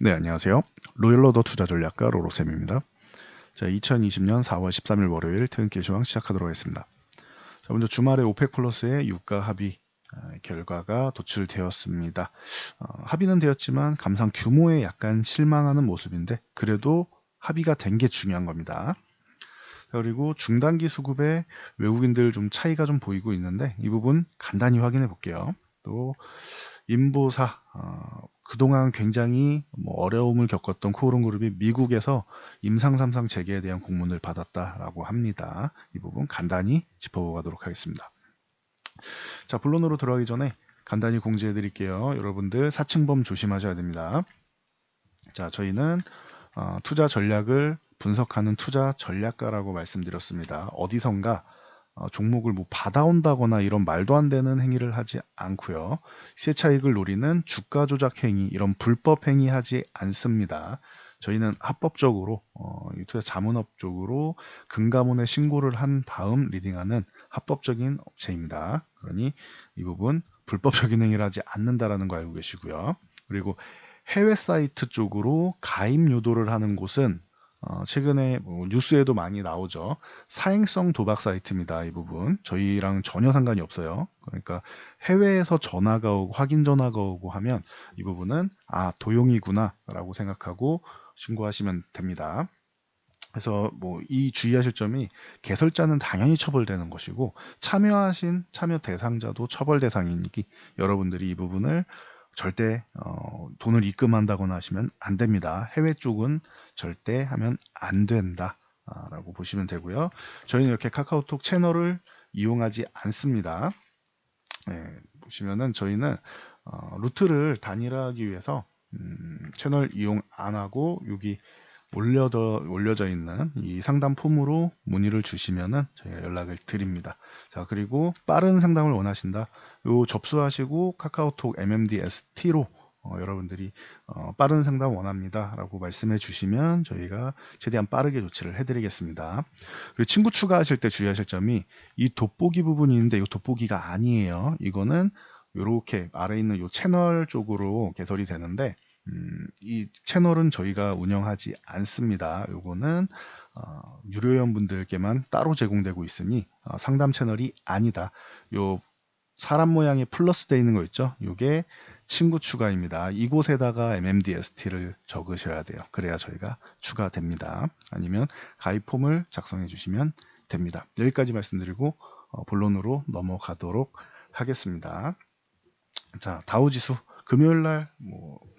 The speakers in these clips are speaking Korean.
네, 안녕하세요. 로열러더 투자 전략가 로로쌤입니다. 자, 2020년 4월 13일 월요일 퇴근길 시황 시작하도록 하겠습니다. 자, 먼저 주말에 오펙 플러스의 유가 합의 결과가 도출되었습니다. 합의는 되었지만 감산 규모에 약간 실망하는 모습인데 그래도 합의가 된 게 중요한 겁니다. 자, 그리고 중단기 수급에 외국인들 좀 차이가 좀 보이고 있는데 이 부분 간단히 확인해 볼게요. 또 인보사 그동안 굉장히 어려움을 겪었던 코오롱그룹이 미국에서 임상삼상 재개에 대한 공문을 받았다라고 합니다. 이 부분 간단히 짚어보도록 하겠습니다. 자, 본론으로 들어가기 전에 간단히 공지해 드릴게요. 여러분들 사칭범 조심하셔야 됩니다. 자, 저희는 투자 전략을 분석하는 투자 전략가라고 말씀드렸습니다. 어디선가 종목을 뭐 받아온다거나 이런 말도 안 되는 행위를 하지 않고요. 시세 차익을 노리는 주가 조작 행위, 이런 불법 행위 하지 않습니다. 저희는 합법적으로 이 투자 자문업 쪽으로 금감원에 신고를 한 다음 리딩하는 합법적인 업체입니다. 그러니 이 부분 불법적인 행위를 하지 않는다라는 거 알고 계시고요. 그리고 해외 사이트 쪽으로 가입 유도를 하는 곳은 최근에 뭐 뉴스에도 많이 나오죠. 사행성 도박 사이트입니다. 이 부분 저희랑 전혀 상관이 없어요. 그러니까 해외에서 전화가 오고 확인 전화가 오고 하면 이 부분은 도용이구나 라고 생각하고 신고하시면 됩니다. 그래서 뭐 이 주의하실 점이 개설자는 당연히 처벌되는 것이고 참여하신 참여 대상자도 처벌 대상이니 여러분들이 이 부분을 절대 돈을 입금한다거나 하시면 안 됩니다. 해외 쪽은 절대 하면 안 된다. 라고 보시면 되고요. 저희는 이렇게 카카오톡 채널을 이용하지 않습니다. 네, 보시면은 저희는 루트를 단일화하기 위해서 채널 이용 안 하고 여기 올려져 있는 이 상담 폼으로 문의를 주시면은 저희가 연락을 드립니다. 자, 그리고 빠른 상담을 원하신다. 요 접수하시고 카카오톡 MMDST로 여러분들이 빠른 상담 원합니다 라고 말씀해 주시면 저희가 최대한 빠르게 조치를 해드리겠습니다. 그리고 친구 추가하실 때 주의하실 점이 이 돋보기 부분이 있는데 이 돋보기가 아니에요. 이거는 이렇게 아래 있는 이 채널 쪽으로 개설이 되는데 이 채널은 저희가 운영하지 않습니다. 요거는 유료회원분들께만 따로 제공되고 있으니 상담 채널이 아니다. 요 사람 모양의 플러스 되어 있는 거 있죠? 이게 친구 추가입니다. 이곳에다가 MMDST를 적으셔야 돼요. 그래야 저희가 추가됩니다. 아니면 가입 폼을 작성해 주시면 됩니다. 여기까지 말씀드리고 본론으로 넘어가도록 하겠습니다. 자, 다우지수 금요일 날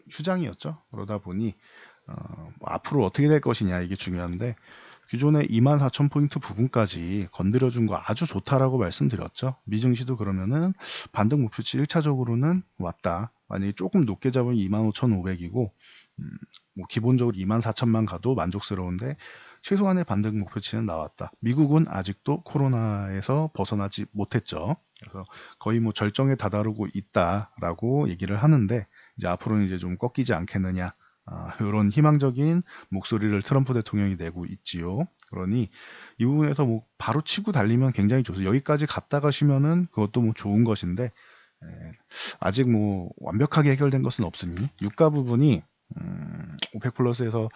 휴장이었죠. 그러다 보니 앞으로 어떻게 될 것이냐 이게 중요한데 기존의 24,000포인트 부분까지 건드려준 거 아주 좋다라고 말씀드렸죠. 미증시도 그러면은 반등 목표치 1차적으로는 왔다. 만약에 조금 높게 잡으면 25,500이고 뭐 기본적으로 24,000만 가도 만족스러운데 최소한의 반등 목표치는 나왔다. 미국은 아직도 코로나에서 벗어나지 못했죠. 그래서 거의 뭐 절정에 다다르고 있다라고 얘기를 하는데 이제 앞으로는 이제 좀 꺾이지 않겠느냐. 이런 희망적인 목소리를 트럼프 대통령이 내고 있지요. 그러니 이 부분에서 뭐 바로 치고 달리면 굉장히 좋습니다. 여기까지 갔다 가시면은 그것도 뭐 좋은 것인데 아직 뭐 완벽하게 해결된 것은 없으니 유가 부분이 오펙 플러스에서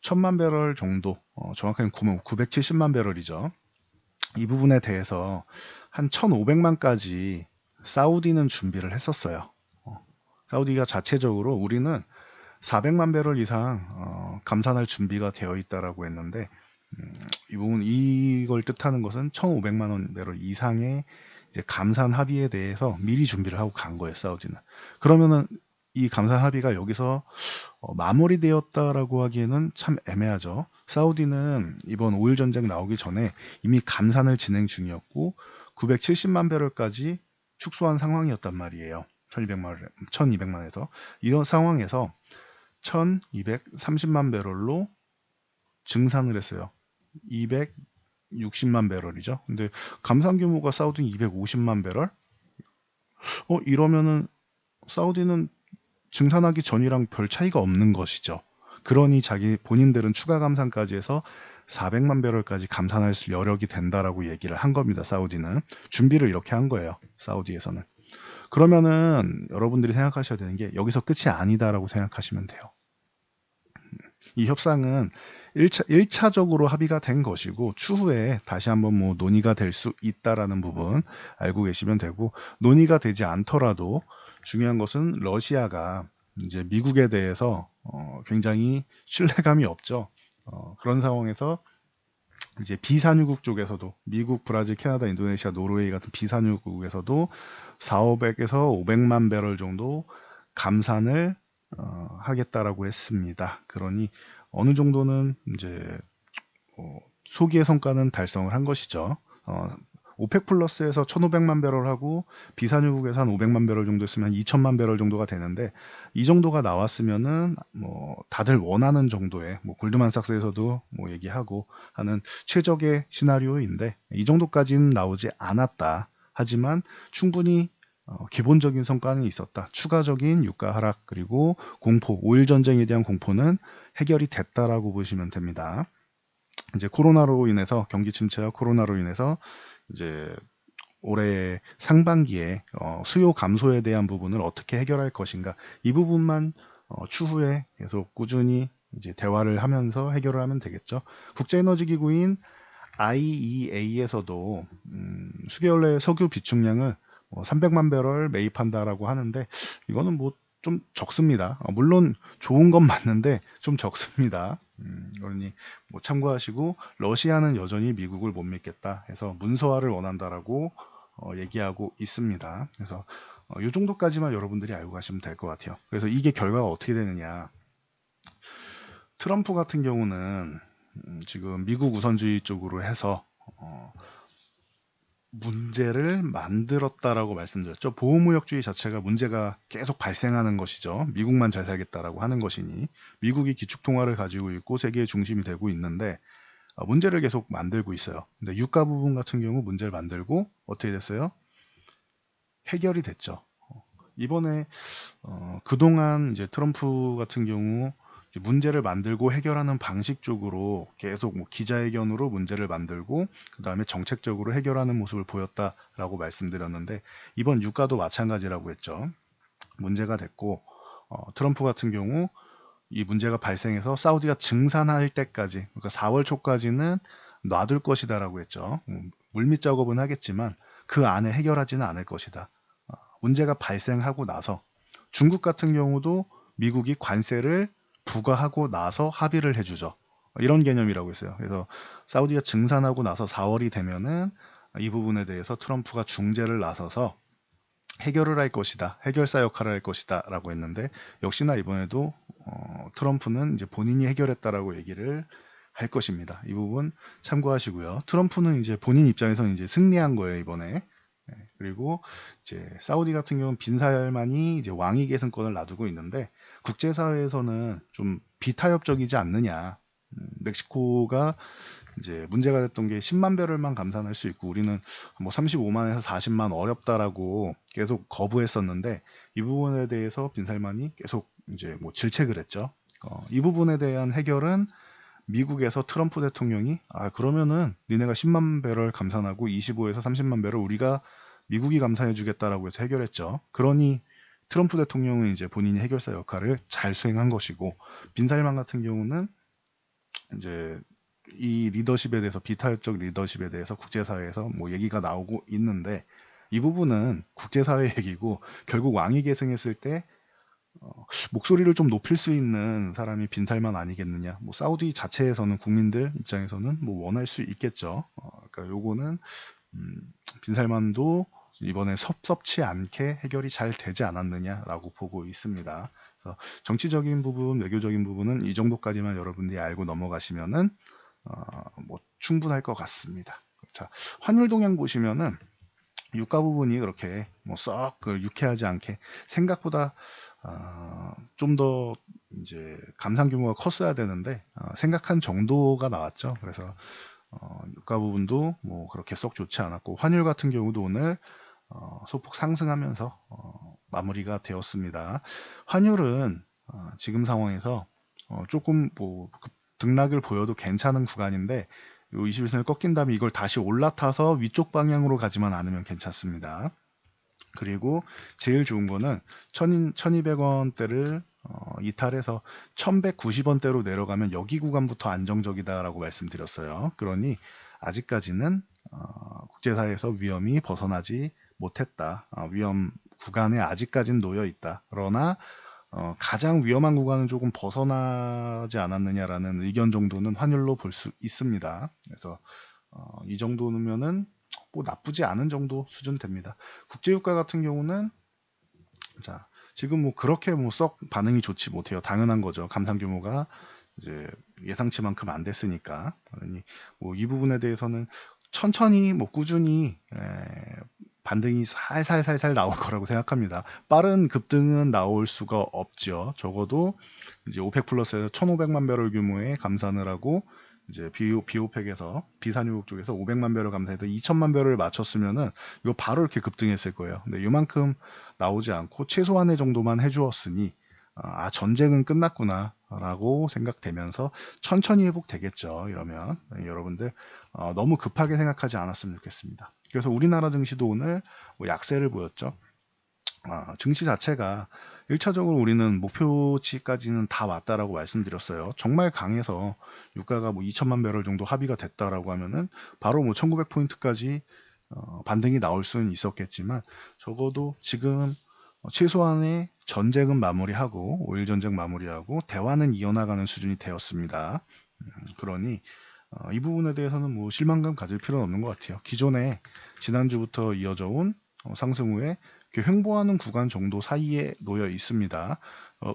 1000만 배럴 정도, 정확하게 970만 배럴이죠. 이 부분에 대해서 한 1500만까지 사우디는 준비를 했었어요. 사우디가 자체적으로 우리는 400만 배럴 이상 감산할 준비가 되어 있다라고 했는데 이 부분 이걸 뜻하는 것은 1,500만 원 배럴 이상의 이제 감산 합의에 대해서 미리 준비를 하고 간 거예요, 사우디는. 그러면은 이 감산 합의가 여기서 마무리되었다라고 하기에는 참 애매하죠. 사우디는 이번 오일 전쟁 나오기 전에 이미 감산을 진행 중이었고 970만 배럴까지 축소한 상황이었단 말이에요. 1200만에서 이런 상황에서 1230만 배럴로 증산을 했어요. 260만 배럴이죠. 근데 감산 규모가 사우디는 250만 배럴? 이러면은 사우디는 증산하기 전이랑 별 차이가 없는 것이죠. 그러니 자기 본인들은 추가 감산까지 해서 400만 배럴까지 감산할 여력이 된다라고 얘기를 한 겁니다. 사우디는 준비를 이렇게 한 거예요. 사우디에서는. 그러면은 여러분들이 생각하셔야 되는 게 여기서 끝이 아니다라고 생각하시면 돼요. 이 협상은 1차적으로 합의가 된 것이고 추후에 다시 한번 뭐 논의가 될 수 있다라는 부분 알고 계시면 되고, 논의가 되지 않더라도 중요한 것은 러시아가 이제 미국에 대해서 굉장히 신뢰감이 없죠. 그런 상황에서 이제 비산유국 쪽에서도 미국, 브라질, 캐나다, 인도네시아, 노르웨이 같은 비산유국에서도 400에서 500만 배럴 정도 감산을 하겠다라고 했습니다. 그러니 어느 정도는 이제 소기의 성과는 달성을 한 것이죠. 오펙 플러스에서 1,500만 배럴하고 비산유국에서 한 500만 배럴 정도 했으면 2천만 배럴 정도가 되는데, 이 정도가 나왔으면은 뭐 다들 원하는 정도의, 뭐 골드만삭스에서도 뭐 얘기하고 하는 최적의 시나리오인데, 이 정도까지는 나오지 않았다. 하지만 충분히 기본적인 성과는 있었다. 추가적인 유가 하락 그리고 공포, 오일 전쟁에 대한 공포는 해결이 됐다라고 보시면 됩니다. 이제 코로나로 인해서, 경기 침체와 코로나로 인해서 이제 올해 상반기에 수요 감소에 대한 부분을 어떻게 해결할 것인가, 이 부분만 추후에 계속 꾸준히 이제 대화를 하면서 해결을 하면 되겠죠. 국제에너지기구인 IEA에서도 수개월 내 석유 비축량을 300만 배럴 매입한다라고 하는데, 이거는 뭐 좀 적습니다. 물론 좋은 건 맞는데 좀 적습니다. 그러니 뭐 참고하시고, 러시아는 여전히 미국을 못 믿겠다 해서 문서화를 원한다라고 얘기하고 있습니다. 그래서 이 정도까지만 여러분들이 알고 가시면 될 것 같아요. 그래서 이게 결과가 어떻게 되느냐. 트럼프 같은 경우는 지금 미국 우선주의 쪽으로 해서 문제를 만들었다라고 말씀드렸죠. 보호무역주의 자체가 문제가 계속 발생하는 것이죠. 미국만 잘 살겠다라고 하는 것이니 미국이 기축통화를 가지고 있고 세계의 중심이 되고 있는데 문제를 계속 만들고 있어요. 근데 유가 부분 같은 경우 문제를 만들고 어떻게 됐어요? 해결이 됐죠. 이번에 그동안 이제 트럼프 같은 경우 이제 문제를 만들고 해결하는 방식 쪽으로 계속 뭐 기자회견으로 문제를 만들고 그 다음에 정책적으로 해결하는 모습을 보였다라고 말씀드렸는데, 이번 유가도 마찬가지라고 했죠. 문제가 됐고 트럼프 같은 경우 이 문제가 발생해서 사우디가 증산할 때까지, 그러니까 4월 초까지는 놔둘 것이다라고 했죠. 물밑 작업은 하겠지만 그 안에 해결하지는 않을 것이다. 문제가 발생하고 나서 중국 같은 경우도 미국이 관세를 부과하고 나서 합의를 해주죠. 이런 개념이라고 했어요. 그래서 사우디가 증산하고 나서 4월이 되면은 이 부분에 대해서 트럼프가 중재를 나서서 해결을 할 것이다. 해결사 역할을 할 것이다. 라고 했는데, 역시나 이번에도 트럼프는 이제 본인이 해결했다라고 얘기를 할 것입니다. 이 부분 참고하시고요. 트럼프는 이제 본인 입장에서는 이제 승리한 거예요, 이번에. 그리고 이제 사우디 같은 경우는 빈살만이 이제 왕위 계승권을 놔두고 있는데, 국제사회에서는 좀 비타협적이지 않느냐. 멕시코가 이제 문제가 됐던 게 10만 배럴만 감산할 수 있고 우리는 뭐 35만에서 40만 어렵다라고 계속 거부했었는데, 이 부분에 대해서 빈살만이 계속 이제 뭐 질책을 했죠. 이 부분에 대한 해결은 미국에서 트럼프 대통령이 그러면은 니네가 10만 배럴 감산하고 25에서 30만 배럴 우리가 미국이 감산해 주겠다라고 해서 해결했죠. 그러니 트럼프 대통령은 이제 본인이 해결사 역할을 잘 수행한 것이고, 빈살만 같은 경우는 이제 이 리더십에 대해서, 비타협적 리더십에 대해서 국제사회에서 뭐 얘기가 나오고 있는데, 이 부분은 국제사회 얘기고 결국 왕위 계승했을 때 목소리를 좀 높일 수 있는 사람이 빈살만 아니겠느냐. 뭐 사우디 자체에서는 국민들 입장에서는 뭐 원할 수 있겠죠. 그러니까 요거는 빈살만도 이번에 섭섭치 않게 해결이 잘 되지 않았느냐라고 보고 있습니다. 그래서 정치적인 부분, 외교적인 부분은 이 정도까지만 여러분들이 알고 넘어가시면은 뭐 충분할 것 같습니다. 자, 환율 동향 보시면은 유가 부분이 그렇게 뭐썩 유쾌하지 않게, 생각보다 좀 더 이제 감산 규모가 컸어야 되는데 생각한 정도가 나왔죠. 그래서 유가 부분도 뭐 그렇게 썩 좋지 않았고, 환율 같은 경우도 오늘 소폭 상승하면서 마무리가 되었습니다. 환율은 지금 상황에서 조금 뭐 등락을 보여도 괜찮은 구간인데, 요 21선을 꺾인 다음에 이걸 다시 올라타서 위쪽 방향으로 가지만 않으면 괜찮습니다. 그리고 제일 좋은 거는 1200원대를 이탈해서 1190원대로 내려가면 여기 구간부터 안정적이다라고 말씀드렸어요. 그러니 아직까지는 국제사회에서 위험이 벗어나지 못했다. 위험 구간에 아직까지는 놓여 있다. 그러나 가장 위험한 구간은 조금 벗어나지 않았느냐라는 의견 정도는 환율로 볼 수 있습니다. 그래서 이 정도면은 뭐 나쁘지 않은 정도 수준 됩니다. 국제유가 같은 경우는 자 지금 뭐 그렇게 뭐 썩 반응이 좋지 못해요. 당연한 거죠. 감산 규모가 이제 예상치만큼 안 됐으니까. 그러니 뭐 이 부분에 대해서는 천천히 뭐 꾸준히 반등이 살살살살 나올 거라고 생각합니다. 빠른 급등은 나올 수가 없죠. 적어도 이제 오펙 플러스에서 1,500만 배럴 규모의 감산을 하고 이제 비오펙에서 비산유국 쪽에서 500만 배럴 감산해서 2,000만 배럴을 맞췄으면은 이거 바로 이렇게 급등했을 거예요. 근데 이만큼 나오지 않고 최소한의 정도만 해주었으니 전쟁은 끝났구나라고 생각되면서 천천히 회복되겠죠. 이러면 여러분들 너무 급하게 생각하지 않았으면 좋겠습니다. 그래서 우리나라 증시도 오늘 뭐 약세를 보였죠. 증시 자체가 1차적으로 우리는 목표치까지는 다 왔다라고 말씀드렸어요. 정말 강해서 유가가 뭐 2천만 배럴 정도 합의가 됐다라고 하면은 바로 뭐 1900포인트까지 반등이 나올 수는 있었겠지만 적어도 지금 최소한의 전쟁은 마무리하고 오일 전쟁 마무리하고 대화는 이어나가는 수준이 되었습니다. 그러니 이 부분에 대해서는 뭐 실망감 가질 필요는 없는 것 같아요. 기존에 지난주부터 이어져 온 상승 후에 횡보하는 구간 정도 사이에 놓여 있습니다.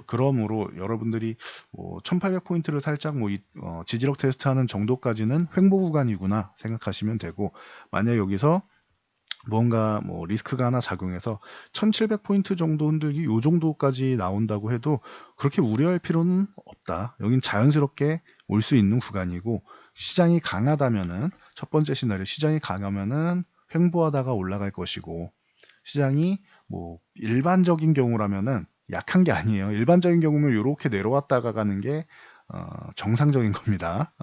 그러므로 여러분들이 뭐 1800포인트를 살짝 뭐 지지력 테스트하는 정도까지는 횡보 구간이구나 생각하시면 되고, 만약 여기서 뭔가 뭐 리스크가 하나 작용해서 1700포인트 정도 흔들기 요 정도까지 나온다고 해도 그렇게 우려할 필요는 없다. 여긴 자연스럽게 올 수 있는 구간이고, 시장이 강하다면은 첫 번째 시나리오 시장이 강하면은 횡보하다가 올라갈 것이고, 시장이 뭐 일반적인 경우라면은 약한 게 아니에요. 일반적인 경우면 이렇게 내려왔다가 가는 게 정상적인 겁니다.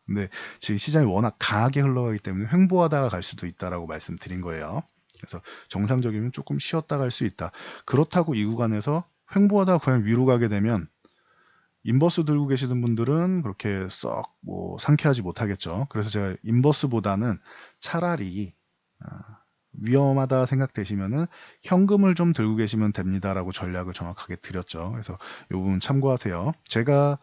근데 지금 시장이 워낙 강하게 흘러가기 때문에 횡보하다가 갈 수도 있다라고 말씀드린 거예요. 그래서 정상적이면 조금 쉬었다 갈 수 있다. 그렇다고 이 구간에서 횡보하다가 그냥 위로 가게 되면 인버스 들고 계시는 분들은 그렇게 썩 뭐 상쾌하지 못하겠죠. 그래서 제가 인버스보다는 차라리 위험하다 생각되시면은 현금을 좀 들고 계시면 됩니다라고 전략을 정확하게 드렸죠. 그래서 이 부분 참고하세요. 제가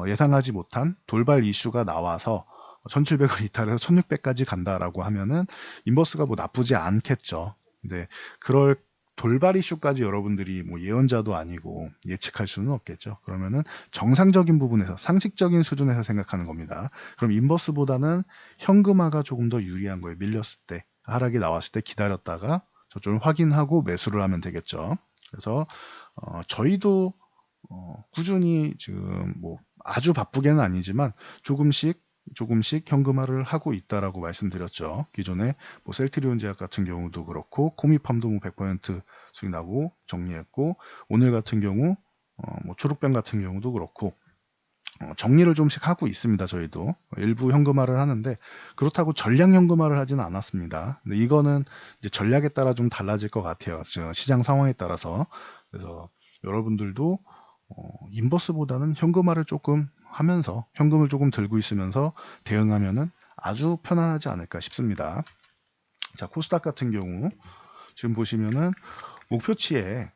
예상하지 못한 돌발 이슈가 나와서 1700을 이탈해서 1600까지 간다라고 하면은 인버스가 뭐 나쁘지 않겠죠. 근데 그럴 돌발 이슈까지 여러분들이 뭐 예언자도 아니고 예측할 수는 없겠죠. 그러면은 정상적인 부분에서 상식적인 수준에서 생각하는 겁니다. 그럼 인버스보다는 현금화가 조금 더 유리한 거예요. 밀렸을 때, 하락이 나왔을 때 기다렸다가 저쪽을 확인하고 매수를 하면 되겠죠. 그래서 저희도 꾸준히 지금 뭐 아주 바쁘게는 아니지만 조금씩 현금화를 하고 있다라고 말씀드렸죠. 기존에 뭐 셀트리온 제약 같은 경우도 그렇고 코미팜도 뭐 100% 수익 나고 정리했고, 오늘 같은 경우 뭐 초록병 같은 경우도 그렇고 정리를 좀씩 하고 있습니다. 저희도 일부 현금화를 하는데 그렇다고 전량 현금화를 하지는 않았습니다. 근데 이거는 이제 전략에 따라 좀 달라질 것 같아요. 시장 상황에 따라서. 그래서 여러분들도 인버스보다는 현금화를 조금 하면서 현금을 조금 들고 있으면서 대응하면은 아주 편안하지 않을까 싶습니다. 자, 코스닥 같은 경우 지금 보시면은 목표치에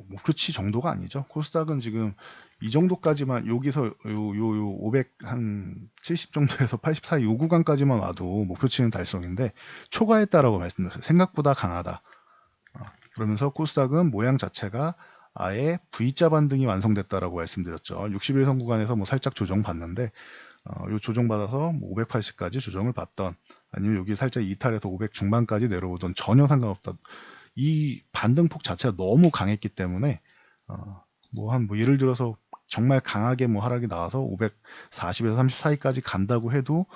목표치 정도가 아니죠. 코스닥은 지금 이 정도까지만 여기서 요 570 정도에서 84 요 구간까지만 와도 목표치는 달성인데 초과했다라고 말씀드렸어요. 생각보다 강하다. 그러면서 코스닥은 모양 자체가 아예 V자 반등이 완성됐다라고 말씀드렸죠. 61선 구간에서 뭐 살짝 조정받는데 요 조정받아서 뭐 580까지 조정을 받던, 아니면 여기 살짝 이탈해서 500 중반까지 내려오던 전혀 상관없다. 이 반등폭 자체가 너무 강했기 때문에 뭐 예를 들어서 정말 강하게 뭐 하락이 나와서 540에서 30 사이까지 간다고 해도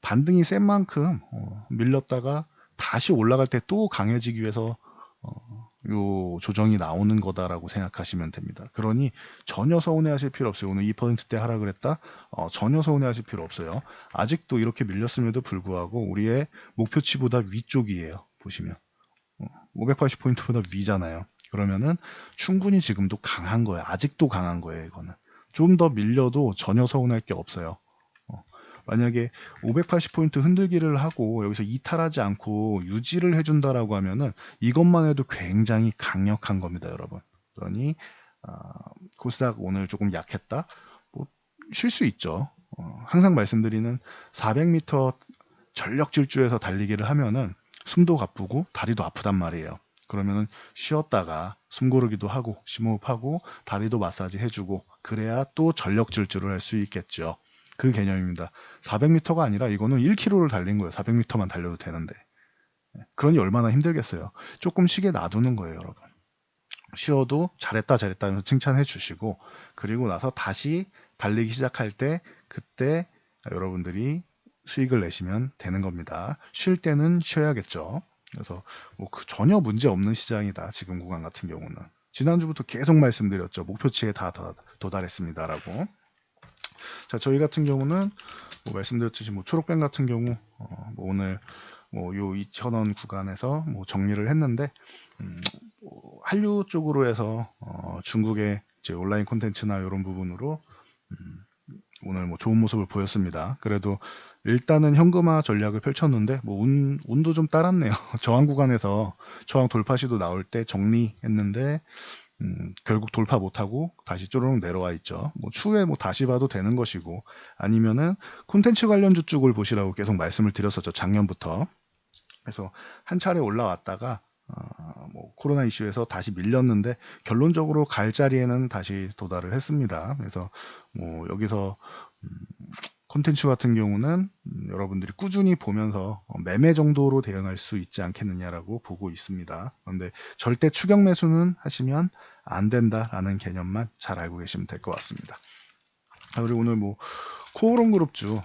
반등이 센 만큼 밀렸다가 다시 올라갈 때 또 강해지기 위해서 요 조정이 나오는 거다라고 생각하시면 됩니다. 그러니 전혀 서운해하실 필요 없어요. 오늘 2%대 하락을 했다? 전혀 서운해하실 필요 없어요. 아직도 이렇게 밀렸음에도 불구하고 우리의 목표치보다 위쪽이에요. 보시면 580포인트보다 위잖아요. 그러면은 충분히 지금도 강한 거예요. 아직도 강한 거예요. 이거는 좀 더 밀려도 전혀 서운할 게 없어요. 만약에 580포인트 흔들기를 하고 여기서 이탈하지 않고 유지를 해준다라고 하면은 이것만 해도 굉장히 강력한 겁니다, 여러분. 그러니 코스닥 오늘 조금 약했다. 뭐 쉴 수 있죠. 항상 말씀드리는 400m 전력 질주에서 달리기를 하면은 숨도 가쁘고 다리도 아프단 말이에요. 그러면은 쉬었다가 숨 고르기도 하고 심호흡하고 다리도 마사지 해주고 그래야 또 전력 질주를 할 수 있겠죠. 그 개념입니다. 400m가 아니라 이거는 1km를 달린 거예요. 400m만 달려도 되는데. 그러니 얼마나 힘들겠어요. 조금 쉬게 놔두는 거예요, 여러분. 쉬어도 잘했다 잘했다 하면서 칭찬해 주시고 그리고 나서 다시 달리기 시작할 때 그때 여러분들이 수익을 내시면 되는 겁니다. 쉴 때는 쉬어야겠죠. 그래서 뭐 전혀 문제 없는 시장이다. 지금 구간 같은 경우는. 지난주부터 계속 말씀드렸죠. 목표치에 다 도달했습니다라고. 자, 저희 같은 경우는 뭐 말씀드렸듯이 뭐 초록뱅 같은 경우 뭐 오늘 뭐 요 2,000원 구간에서 뭐 정리를 했는데 뭐 한류 쪽으로 해서 중국의 이제 온라인 콘텐츠나 이런 부분으로 오늘 뭐 좋은 모습을 보였습니다. 그래도 일단은 현금화 전략을 펼쳤는데 뭐 운도 좀 따랐네요. 저항 구간에서 저항 돌파 시도 나올 때 정리했는데 결국 돌파 못하고 다시 쪼르륵 내려와 있죠. 뭐 추후에 뭐 다시 봐도 되는 것이고 아니면은 콘텐츠 관련주 쪽을 보시라고 계속 말씀을 드렸었죠. 작년부터. 그래서 한 차례 올라왔다가 뭐 코로나 이슈에서 다시 밀렸는데 결론적으로 갈 자리에는 다시 도달을 했습니다. 그래서 뭐 여기서 콘텐츠 같은 경우는 여러분들이 꾸준히 보면서 매매 정도로 대응할 수 있지 않겠느냐라고 보고 있습니다. 그런데 절대 추격 매수는 하시면 안 된다라는 개념만 잘 알고 계시면 될 것 같습니다. 그리고 오늘 뭐 코오롱 그룹주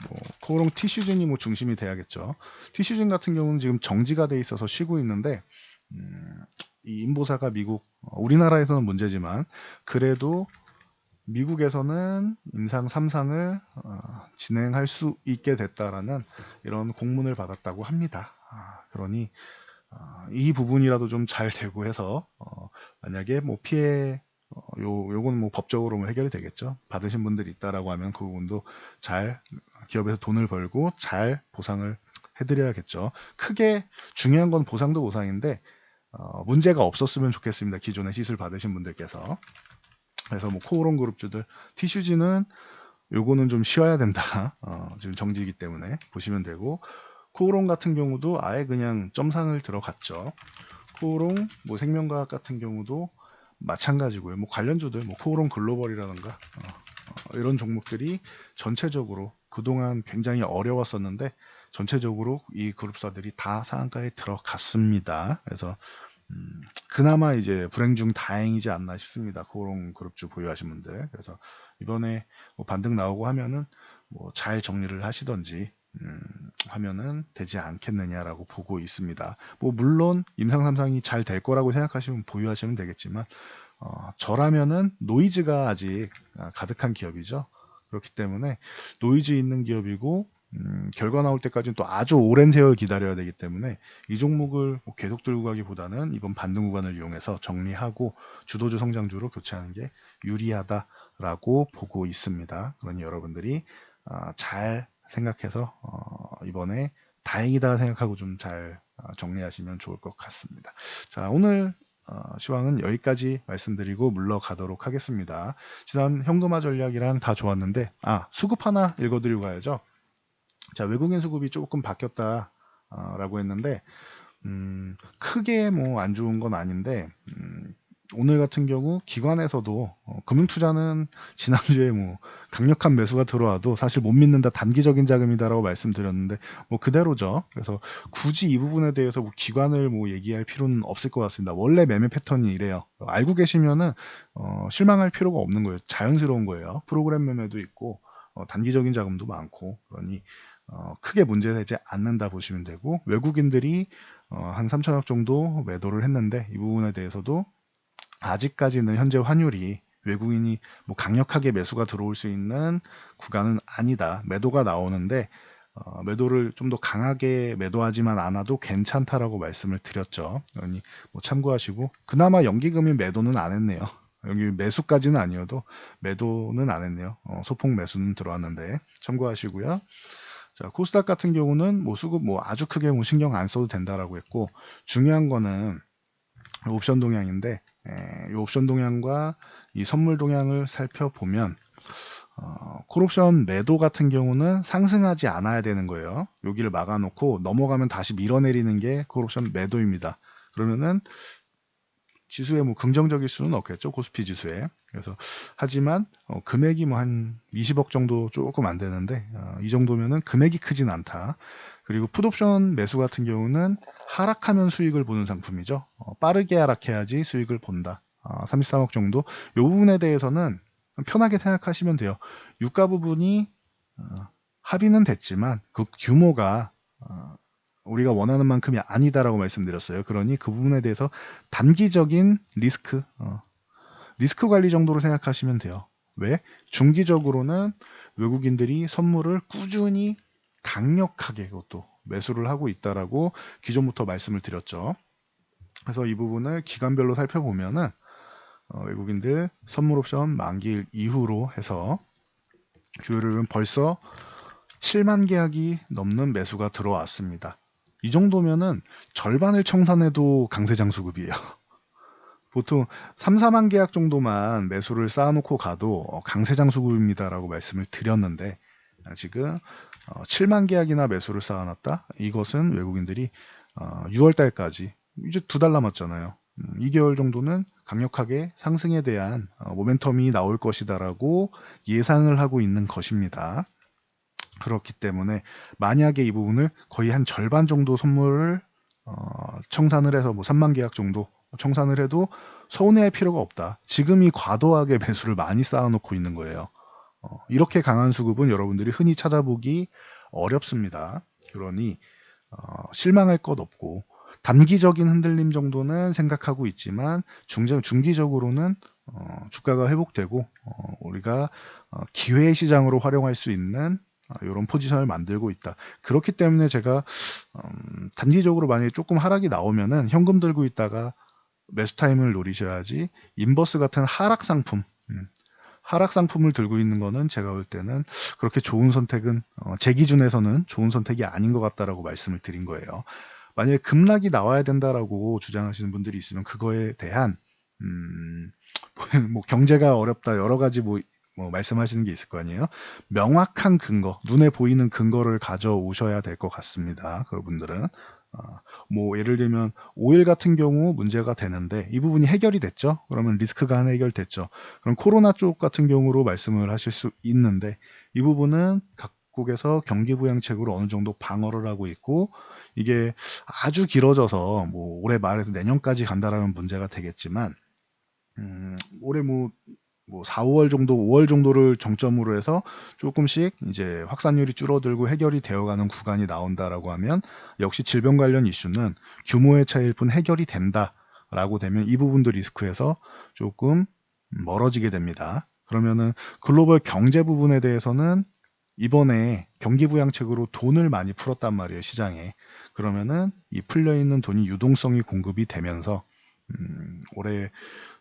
뭐 코오롱 티슈진이 뭐 중심이 돼야겠죠. 티슈진 같은 경우는 지금 정지가 돼 있어서 쉬고 있는데 이 인보사가 미국 우리나라에서는 문제지만 그래도 미국에서는 임상 3상을 진행할 수 있게 됐다라는 이런 공문을 받았다고 합니다. 그러니 이 부분이라도 좀 잘 되고 해서 만약에 뭐 피해 요건 뭐 법적으로 뭐 해결이 되겠죠. 받으신 분들이 있다라고 하면 그 부분도 잘 기업에서 돈을 벌고 잘 보상을 해드려야겠죠. 크게 중요한 건 보상도 보상인데 문제가 없었으면 좋겠습니다. 기존에 시술 받으신 분들께서. 그래서 뭐 코오롱 그룹주들 티슈지는 요거는 좀 쉬어야 된다. 지금 정지이기 때문에 보시면 되고 코오롱 같은 경우도 아예 그냥 점상을 들어갔죠. 코오롱 뭐 생명과학 같은 경우도 마찬가지고요. 뭐 관련주들 뭐 코오롱 글로벌이라든가 이런 종목들이 전체적으로 그동안 굉장히 어려웠었는데 전체적으로 이 그룹사들이 다 상한가에 들어갔습니다. 그래서 그나마 이제 불행 중 다행이지 않나 싶습니다. 코오롱 그룹주 보유하신 분들. 그래서 이번에 뭐 반등 나오고 하면은 뭐 잘 정리를 하시던지 하면은 되지 않겠느냐라고 보고 있습니다. 뭐 물론 임상 3상이 잘 될 거라고 생각하시면 보유하시면 되겠지만 저라면은 노이즈가 아직 가득한 기업이죠. 그렇기 때문에 노이즈 있는 기업이고 결과 나올 때까지는 또 아주 오랜 세월 기다려야 되기 때문에 이 종목을 뭐 계속 들고 가기보다는 이번 반등 구간을 이용해서 정리하고 주도주 성장주로 교체하는 게 유리하다라고 보고 있습니다. 그러니 여러분들이 잘 생각해서 이번에 다행이다 생각하고 좀 잘 정리하시면 좋을 것 같습니다. 자, 오늘 시황은 여기까지 말씀드리고 물러가도록 하겠습니다. 지난 현금화 전략이랑 다 좋았는데 수급 하나 읽어드리고 가야죠. 자, 외국인 수급이 조금 바뀌었다라고 했는데 크게 뭐 안 좋은 건 아닌데 오늘 같은 경우 기관에서도 금융투자는 지난주에 뭐 강력한 매수가 들어와도 사실 못 믿는다 단기적인 자금이다라고 말씀드렸는데 뭐 그대로죠. 그래서 굳이 이 부분에 대해서 뭐 기관을 뭐 얘기할 필요는 없을 것 같습니다. 원래 매매 패턴이 이래요. 알고 계시면은 실망할 필요가 없는 거예요. 자연스러운 거예요. 프로그램 매매도 있고 단기적인 자금도 많고 그러니 크게 문제되지 않는다 보시면 되고 외국인들이 한 3천억 정도 매도를 했는데 이 부분에 대해서도 아직까지는 현재 환율이 외국인이 뭐 강력하게 매수가 들어올 수 있는 구간은 아니다. 매도가 나오는데 매도를 좀 더 강하게 매도하지만 않아도 괜찮다라고 말씀을 드렸죠. 그러니 뭐 참고하시고, 그나마 연기금이 매도는 안 했네요. 여기 매수까지는 아니어도 매도는 안 했네요. 소폭 매수는 들어왔는데 참고하시고요. 자, 코스닥 같은 경우는 뭐 수급 뭐 아주 크게 뭐 신경 안 써도 된다라고 했고, 중요한 거는 옵션 동향인데, 이 옵션 동향과 이 선물 동향을 살펴보면 콜옵션 매도 같은 경우는 상승하지 않아야 되는 거예요. 여기를 막아놓고 넘어가면 다시 밀어내리는 게 콜옵션 매도입니다. 그러면은 지수에 뭐 긍정적일 수는 없겠죠, 코스피 지수에. 그래서 하지만 금액이 뭐 한 20억 정도 조금 안 되는데, 이 정도면은 금액이 크진 않다. 그리고 풋옵션 매수 같은 경우는 하락하면 수익을 보는 상품이죠. 빠르게 하락해야지 수익을 본다. 33억 정도. 이 부분에 대해서는 편하게 생각하시면 돼요. 유가 부분이 합의는 됐지만 그 규모가 우리가 원하는 만큼이 아니다라고 말씀드렸어요. 그러니 그 부분에 대해서 단기적인 리스크 관리 정도로 생각하시면 돼요. 왜? 중기적으로는 외국인들이 선물을 꾸준히 강력하게 그것도 매수를 하고 있다라고 기존부터 말씀을 드렸죠. 그래서 이 부분을 기간별로 살펴보면은 외국인들 선물 옵션 만기일 이후로 해서 주요일은 벌써 7만 계약이 넘는 매수가 들어왔습니다. 이 정도면은 절반을 청산해도 강세장수급이에요. 보통 3, 4만 계약 정도만 매수를 쌓아놓고 가도 강세장수급입니다라고 말씀을 드렸는데, 지금 7만 계약이나 매수를 쌓아놨다? 이것은 외국인들이 6월 달까지 이제 2달 남았잖아요. 2개월 정도는 강력하게 상승에 대한 모멘텀이 나올 것이다라고 예상을 하고 있는 것입니다. 그렇기 때문에 만약에 이 부분을 거의 한 절반 정도 선물을 청산을 해서 뭐 3만 계약 정도 청산을 해도 서운해할 필요가 없다. 지금이 과도하게 매수를 많이 쌓아놓고 있는 거예요. 이렇게 강한 수급은 여러분들이 흔히 찾아보기 어렵습니다. 그러니 실망할 것 없고, 단기적인 흔들림 정도는 생각하고 있지만 중기적으로는 주가가 회복되고 우리가 기회 시장으로 활용할 수 있는 이런 포지션을 만들고 있다. 그렇기 때문에 제가 단기적으로 만약에 조금 하락이 나오면은 현금 들고 있다가 매수 타임을 노리셔야지, 인버스 같은 하락 상품, 하락 상품을 들고 있는 거는 제가 볼 때는 그렇게 좋은 선택은 제 기준에서는 좋은 선택이 아닌 것 같다라고 말씀을 드린 거예요. 만약에 급락이 나와야 된다라고 주장하시는 분들이 있으면 그거에 대한 뭐 경제가 어렵다 여러 가지 뭐 말씀하시는 게 있을 거 아니에요. 명확한 근거, 눈에 보이는 근거를 가져오셔야 될 것 같습니다. 그분들은 뭐 예를 들면 오일 같은 경우 문제가 되는데 이 부분이 해결이 됐죠. 그러면 리스크가 하나 해결됐죠. 그럼 코로나 쪽 같은 경우로 말씀을 하실 수 있는데, 이 부분은 각국에서 경기 부양책으로 어느 정도 방어를 하고 있고, 이게 아주 길어져서 뭐 올해 말에서 내년까지 간다라는 문제가 되겠지만, 올해 뭐 4, 5월 정도, 5월 정도를 정점으로 해서 조금씩 이제 확산율이 줄어들고 해결이 되어가는 구간이 나온다라고 하면, 역시 질병 관련 이슈는 규모의 차이일 뿐 해결이 된다라고 되면 이 부분도 리스크에서 조금 멀어지게 됩니다. 그러면은 글로벌 경제 부분에 대해서는 이번에 경기 부양책으로 돈을 많이 풀었단 말이에요, 시장에. 그러면은 이 풀려 있는 돈이 유동성이 공급이 되면서 올해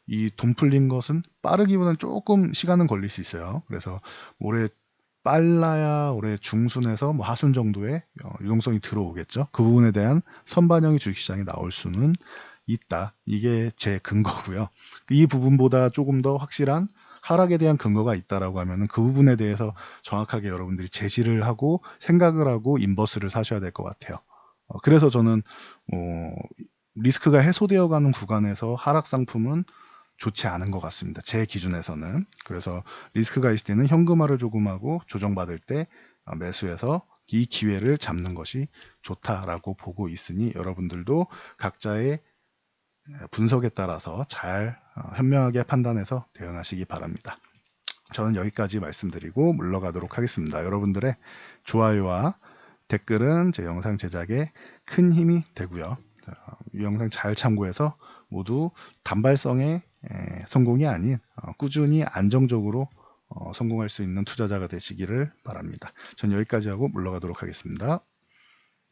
이 돈 풀린 것은 빠르기보다는 조금 시간은 걸릴 수 있어요. 그래서 올해 빨라야 올해 중순에서 뭐 하순 정도의 유동성이 들어오겠죠. 그 부분에 대한 선반영이 주식시장에 나올 수는 있다. 이게 제 근거고요. 이 부분보다 조금 더 확실한 하락에 대한 근거가 있다라고 하면은 그 부분에 대해서 정확하게 여러분들이 제시를 하고 생각을 하고 인버스를 사셔야 될 것 같아요. 그래서 저는 리스크가 해소되어가는 구간에서 하락 상품은 좋지 않은 것 같습니다. 제 기준에서는. 그래서 리스크가 있을 때는 현금화를 조금 하고 조정받을 때 매수해서 이 기회를 잡는 것이 좋다라고 보고 있으니, 여러분들도 각자의 분석에 따라서 잘 현명하게 판단해서 대응하시기 바랍니다. 저는 여기까지 말씀드리고 물러가도록 하겠습니다. 여러분들의 좋아요와 댓글은 제 영상 제작에 큰 힘이 되고요. 이 영상 잘 참고해서 모두 단발성의 성공이 아닌 꾸준히 안정적으로 성공할 수 있는 투자자가 되시기를 바랍니다. 전 여기까지 하고 물러가도록 하겠습니다.